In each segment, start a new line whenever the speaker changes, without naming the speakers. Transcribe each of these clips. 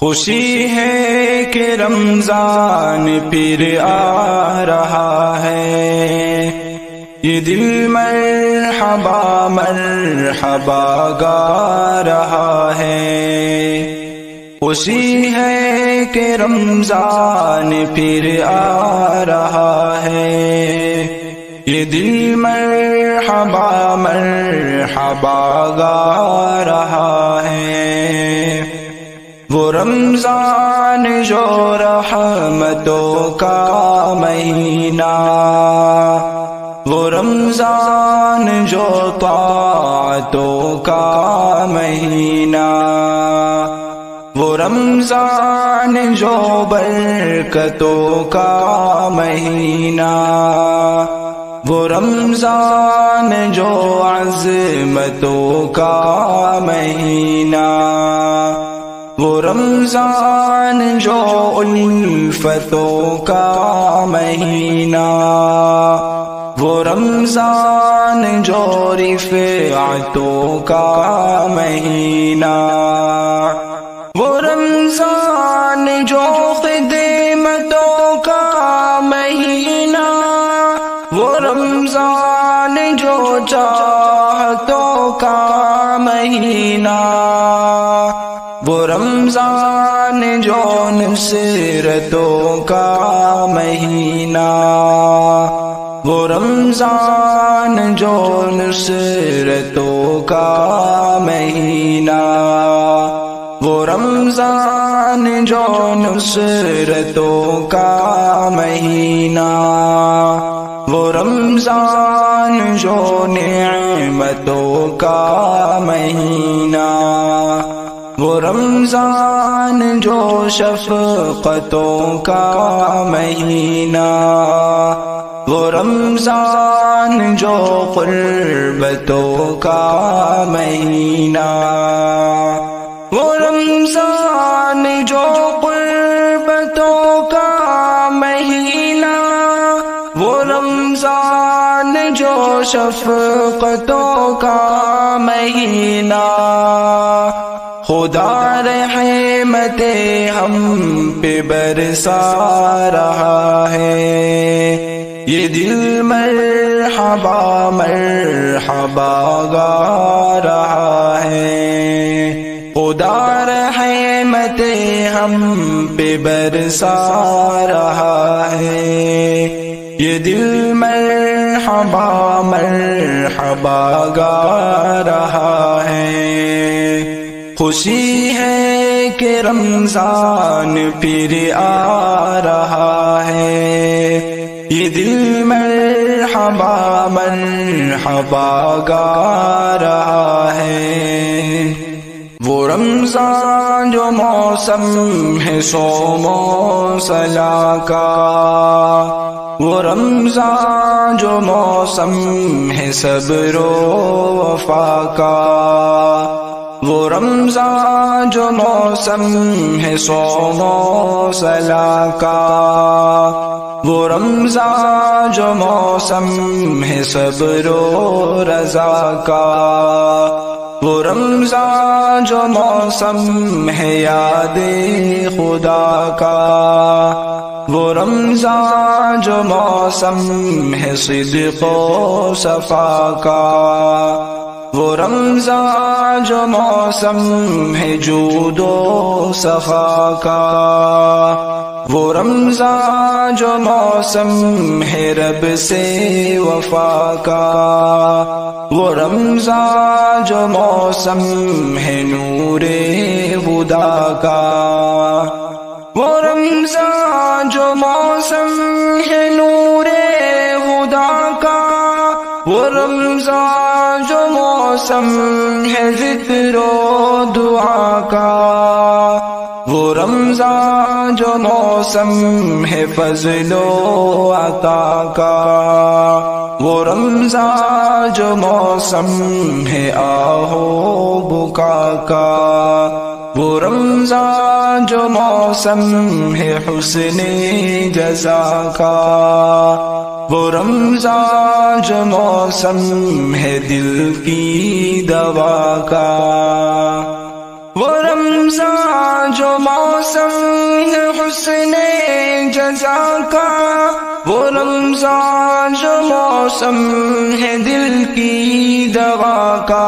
خوشی ہے کہ رمضان پھر آ رہا ہے، یہ دل مرحبا مرحبا گا رہا ہے۔ خوشی ہے کہ رمضان پھر آ رہا ہے، یہ دل مرحبا مرحبا گا رہا ہے۔ وہ رمضان جو رحمتوں کا مہینہ، وہ رمضان جو طاعتوں کا مہینہ، وہ رمضان جو برکتوں کا مہینہ، وہ رمضان جو عظمتوں کا مہینہ، وہ رمضان جو الفتوں کا مہینہ، وہ رمضان جو رفعتوں کا مہینہ، وہ رمضان جو خدمتوں کا مہینہ، وہ رمضان جو چاہتوں کا مہینہ، وہ رمضان جو نصرتوں کا مہینہ، وہ رمضان جو نصرتوں کا مہینہ، وہ رمضان جو نصرتوں کا مہینہ، وہ رمضان جو نعمتوں کا مہینہ، وہ رمضان جو شفقتوں کا مہینہ، وہ رمضان جو قربتوں کا مہینہ، وہ رمضان جو قربتوں کا مہینہ، وہ رمضان جو شفقتوں کا مہینہ۔ خدا رحمت ہم پہ برسا رہا ہے، یہ دل مرحبا مرحبا گا رہا ہے۔ خدا رحمت ہم پہ برسا رہا ہے، یہ دل مرحبا مرحبا گا رہا ہے۔ خوشی ہے کہ رمضان پھر آ رہا ہے، یہ دل مرحبا مرحبا گا رہا ہے۔ وہ رمضان جو موسم ہے صوم و صلاح کا، وہ رمضان جو موسم ہے صبر و وفا کا، وہ رمضان جو موسم ہے صوم و صلاح کا، وہ رمضان جو موسم ہے صبر و رضا کا، وہ رمضان جو موسم ہے یاد خدا کا، وہ رمضان جو موسم ہے صدق و صفا کا، وہ رمضان جو موسم ہے جود و سخا کا، وہ رمضان جو موسم ہے رب سے وفا کا، وہ رمضان جو موسم ہے نور خدا کا، وہ رمضان جو موسم ہے نور خدا کا، وہ رمضان جو موسم ہے ذکر و دعا کا، وہ رمضان جو موسم ہے فضل و عطا کا، وہ رمضان جو موسم ہے آہ و بکا کا، وہ رمضان جو موسم ہے حسن جزا کا، وہ رمضان جو موسم ہے دل کی دوا کا، وہ رمضان جو موسم ہے حسن جزا کا، وہ رمضان جو موسم ہے دل کی دوا کا،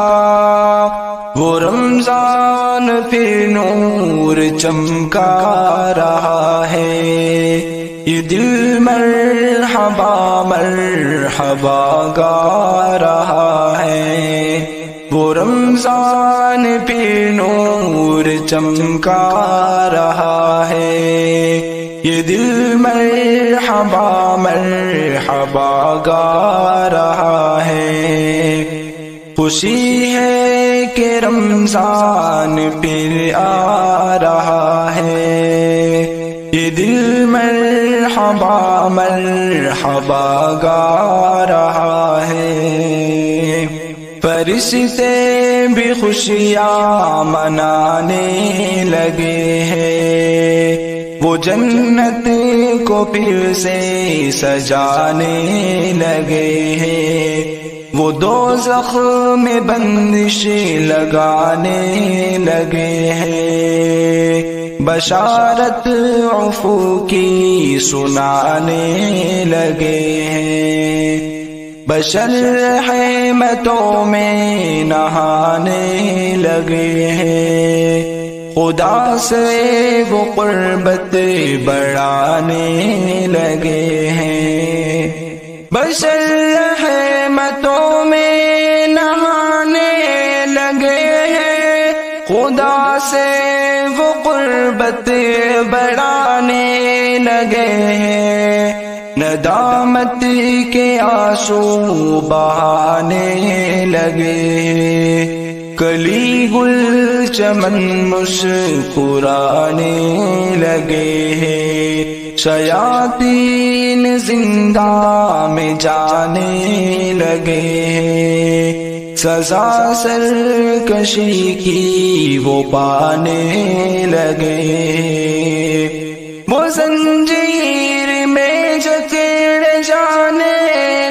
وہ رمضان پھر نور چمکا رہا ہے، یہ دل مرحبا مرحبا گا رہا ہے، وہ رمضان پہ نور چمکا رہا ہے، یہ دل مرحبا مرحبا گا رہا ہے، خوشی ہے کہ رمضان پھر آ رہا ہے، یہ دل مرحبا مرحبا گا رہا ہے، فرشتے بھی خوشیاں منانے لگے ہیں، وہ جنت کو پھر سے سجانے لگے ہیں، وہ دوزخ میں بندش لگانے لگے ہیں، بشارت عفو کی سنانے لگے ہیں، بشر رحمتوں میں نہانے لگے ہیں، خدا سے وہ قربت بڑھانے لگے ہیں، بشر رحمتوں میں نہانے لگے ہیں، خدا سے وہ قربت بڑھانے لگے ہیں، ندامت کے آنسو بہانے لگے، کلی گل چمن مسکرانے لگے، شیاطین زندہ میں جانے لگے، سزا سرکشی کی وہ پانے لگے، وہ زنجیر میں جکڑ جانے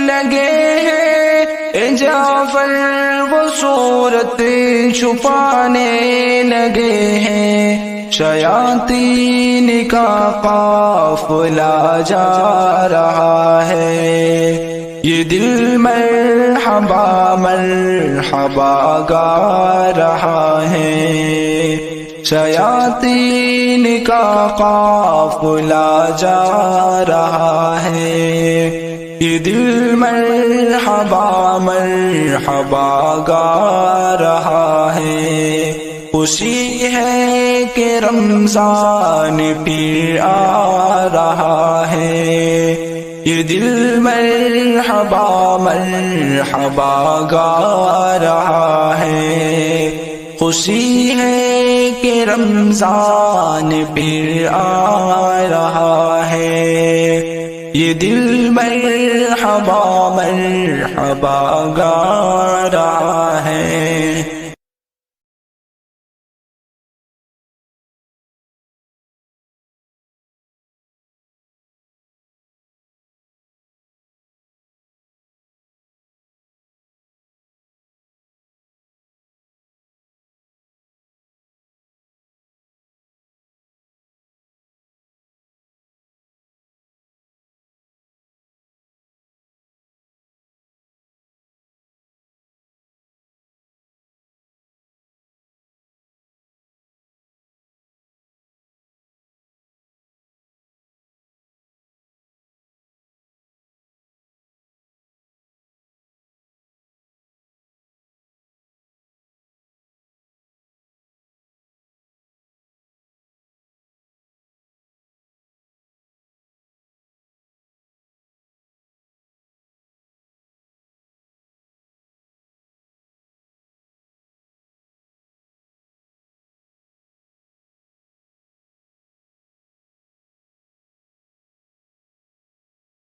لگے ہیں، جعفر وہ صورت چھپانے لگے ہیں، شیاطین کا قافلہ جا رہا ہے، یہ دل مرحبا مرحبا گا رہا ہے، شیاطین کا قافلہ جا رہا ہے، یہ دل مرحبا مرحبا گا رہا ہے، خوشی ہے کہ رمضان پھر آ رہا ہے، یہ دل مرحبا مرحبا گا رہا ہے، خوشی ہے کہ رمضان پھر آ رہا ہے، یہ دل مرحبا مرحبا گا رہا ہے۔